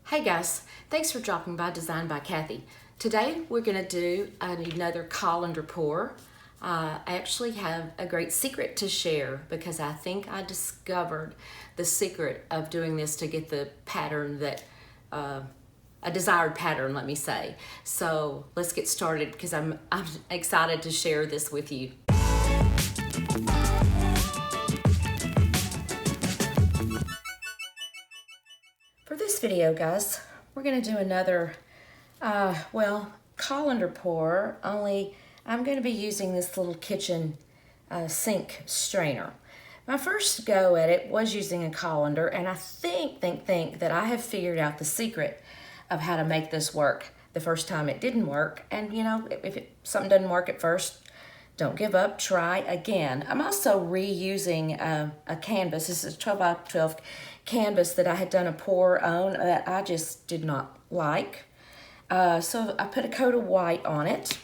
Hey guys, thanks for dropping by Design by Kathy. Today we're going to do another colander pour. I actually have a great secret to share because I think I discovered the secret of doing this to get the pattern that, a desired pattern, let me say. So let's get started because I'm excited to share this with you. For this video, guys, we're going to do another, colander pour, only I'm going to be using this little kitchen sink strainer. My first go at it was using a colander, and I think that I have figured out the secret of how to make this work. The first time it didn't work, and you know, if something doesn't work at first, don't give up, try again. I'm also reusing a canvas. This is a 12 by 12 canvas that I had done a pour on that I just did not like. So I put a coat of white on it.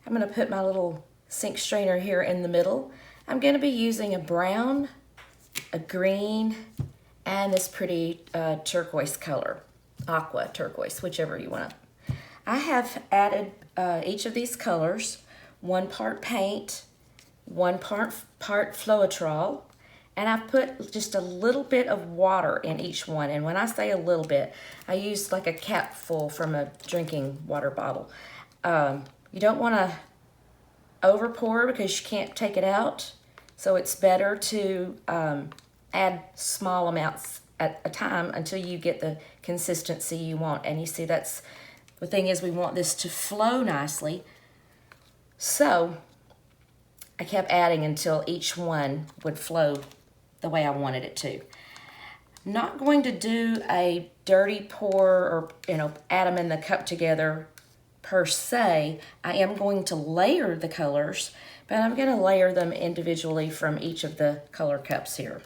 I'm gonna put my little sink strainer here in the middle. I'm gonna be using a brown, a green, and this pretty turquoise color, aqua turquoise, whichever you want. I have added each of these colors, 1 part paint, 1 part Floetrol, and I've put just a little bit of water in each one. And when I say a little bit, I used like a cap full from a drinking water bottle. You don't want to over pour because you can't take it out. So it's better to add small amounts at a time until you get the consistency you want. And you see, that's the thing is, we want this to flow nicely. So I kept adding until each one would flow the way I wanted it to. Not going to do a dirty pour or, add them in the cup together per se. I am going to layer the colors, but I'm going to layer them individually from each of the color cups here.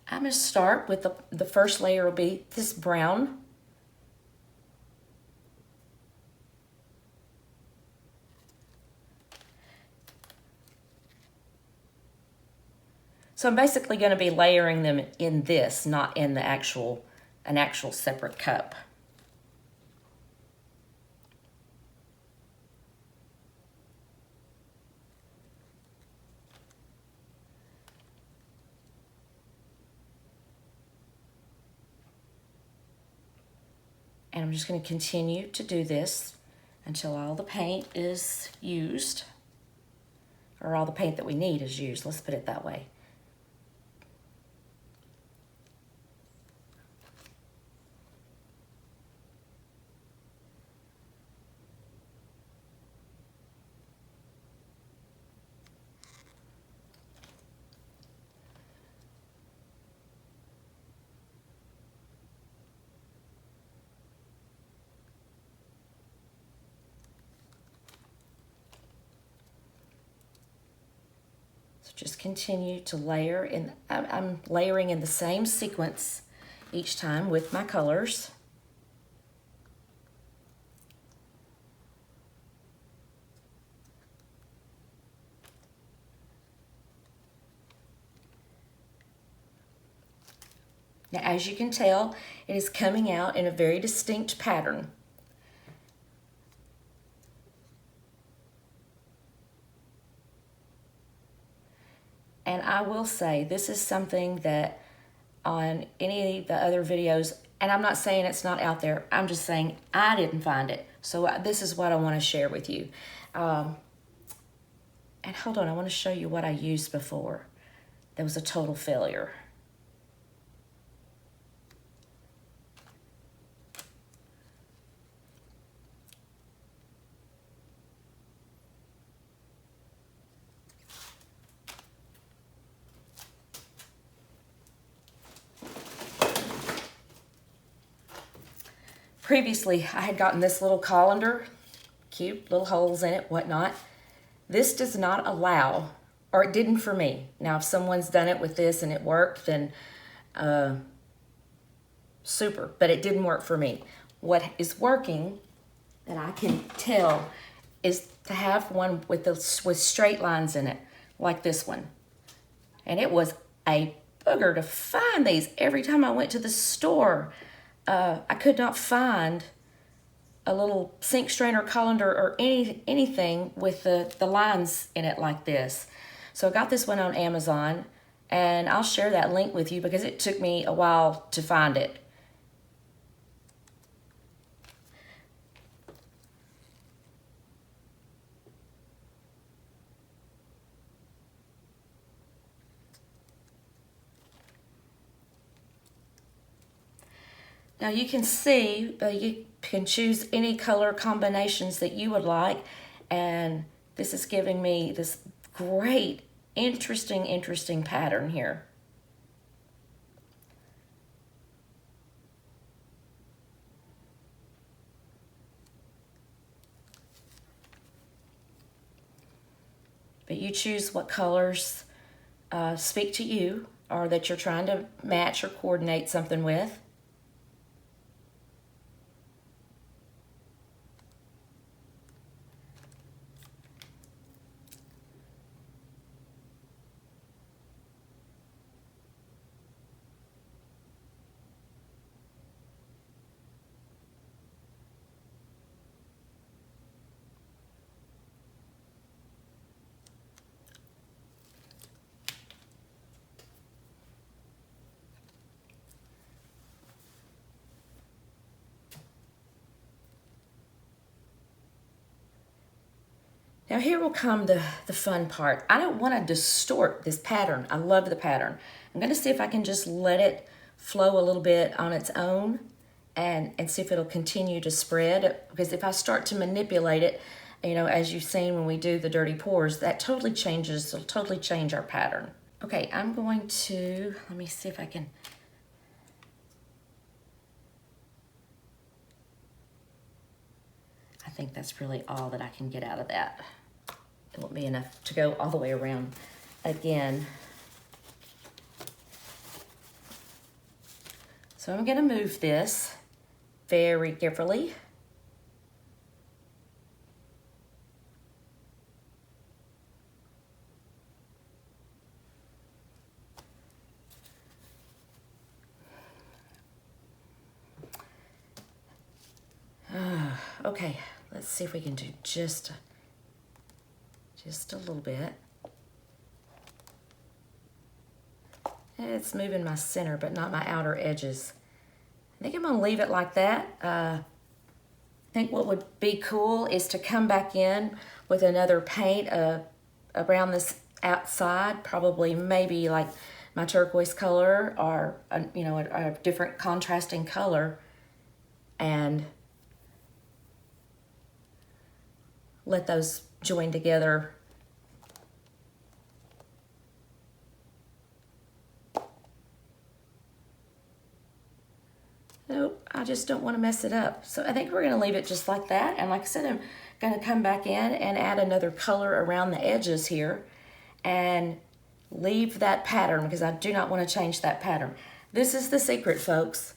I'm going to start with the first layer will be this brown. So I'm basically going to be layering them in this, not in the an actual separate cup. And I'm just going to continue to do this until all the paint is used, or all the paint that we need is used. Let's put it that way. Just continue to layer, and I'm layering in the same sequence each time with my colors. Now, as you can tell, it is coming out in a very distinct pattern. And I will say, this is something that on any of the other videos, and I'm not saying it's not out there, I'm just saying I didn't find it. So this is what I want to share with you. And hold on, I want to show you what I used before. That was a total failure. Previously, I had gotten this little colander, cute little holes in it, whatnot. This does not allow, or it didn't for me. Now, if someone's done it with this and it worked, then super, but it didn't work for me. What is working, that I can tell, is to have one with straight lines in it, like this one. And it was a booger to find these. Every time I went to the store, I could not find a little sink strainer colander or anything with the lines in it like this. So I got this one on Amazon, and I'll share that link with you because it took me a while to find it. Now you can see, you can choose any color combinations that you would like, and this is giving me this great, interesting pattern here. But you choose what colors speak to you or that you're trying to match or coordinate something with. Now here will come the fun part. I don't want to distort this pattern. I love the pattern. I'm going to see if I can just let it flow a little bit on its own and see if it'll continue to spread. Because if I start to manipulate it, you know, as you've seen when we do the dirty pours, that totally changes, it'll totally change our pattern. Okay, I'm going to, let me see if I can. I think that's really all that I can get out of that. It won't be enough to go all the way around again. So I'm going to move this very carefully. Okay, let's see if we can do just a little bit. It's moving my center, but not my outer edges. I think I'm gonna leave it like that. I think what would be cool is to come back in with another paint around this outside, probably maybe like my turquoise color or you know, a different contrasting color, and let those join together. Nope, I just don't want to mess it up. So I think we're going to leave it just like that. And like I said, I'm going to come back in and add another color around the edges here and leave that pattern because I do not want to change that pattern. This is the secret, folks.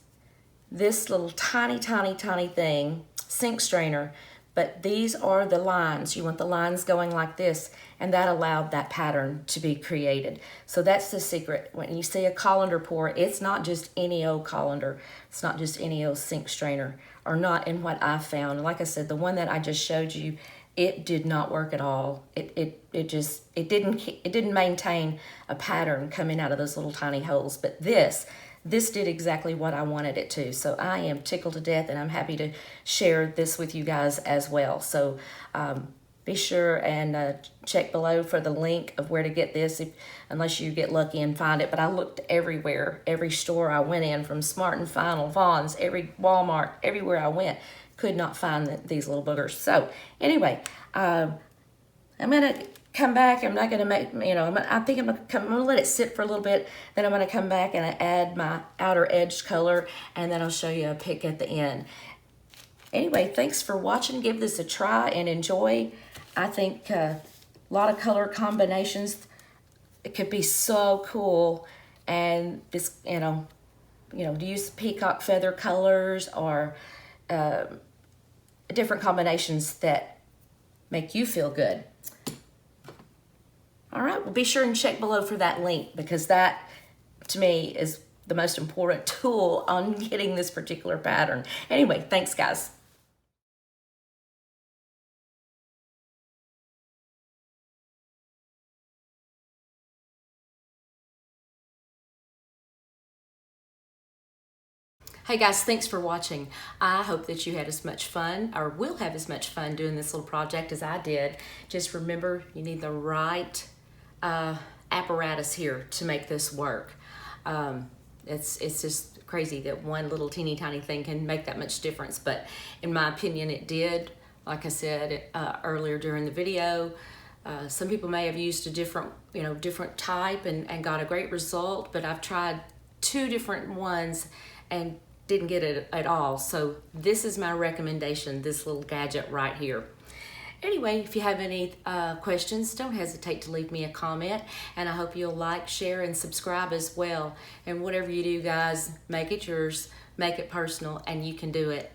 This little tiny thing, sink strainer, but these are the lines. You want the lines going like this, and that allowed that pattern to be created. So that's the secret. When you see a colander pour, it's not just any old colander. It's not just any old sink strainer, or not in what I found. Like I said, the one that I just showed you, it did not work at all. It didn't maintain a pattern coming out of those little tiny holes. But this did exactly what I wanted it to. So I am tickled to death, and I'm happy to share this with you guys as well. So be sure and check below for the link of where to get this, unless you get lucky and find it. But I looked everywhere, every store I went in, from Smart and Final, Vaughn's, every Walmart, everywhere I went, could not find these little boogers. So anyway, I'm going to come back. I'm not going to make, you know, I think I'm going to let it sit for a little bit. Then I'm going to come back and add my outer edge color, and then I'll show you a pic at the end. Anyway, thanks for watching. Give this a try and enjoy. I think a lot of color combinations, it could be so cool. And this, you know, to use peacock feather colors or different combinations that make you feel good. All right, well, be sure and check below for that link, because that, to me, is the most important tool on getting this particular pattern. Anyway, thanks, guys. Hey guys, thanks for watching. I hope that you had as much fun, or will have as much fun, doing this little project as I did. Just remember, you need the right apparatus here to make this work. It's just crazy that one little teeny tiny thing can make that much difference, but in my opinion it did. Like I said earlier during the video, some people may have used a different type and got a great result, but I've tried 2 different ones and didn't get it at all. So this is my recommendation, this little gadget right here. Anyway, if you have any questions, don't hesitate to leave me a comment, and I hope you'll like, share, and subscribe as well. And whatever you do, guys, make it yours, make it personal, and you can do it.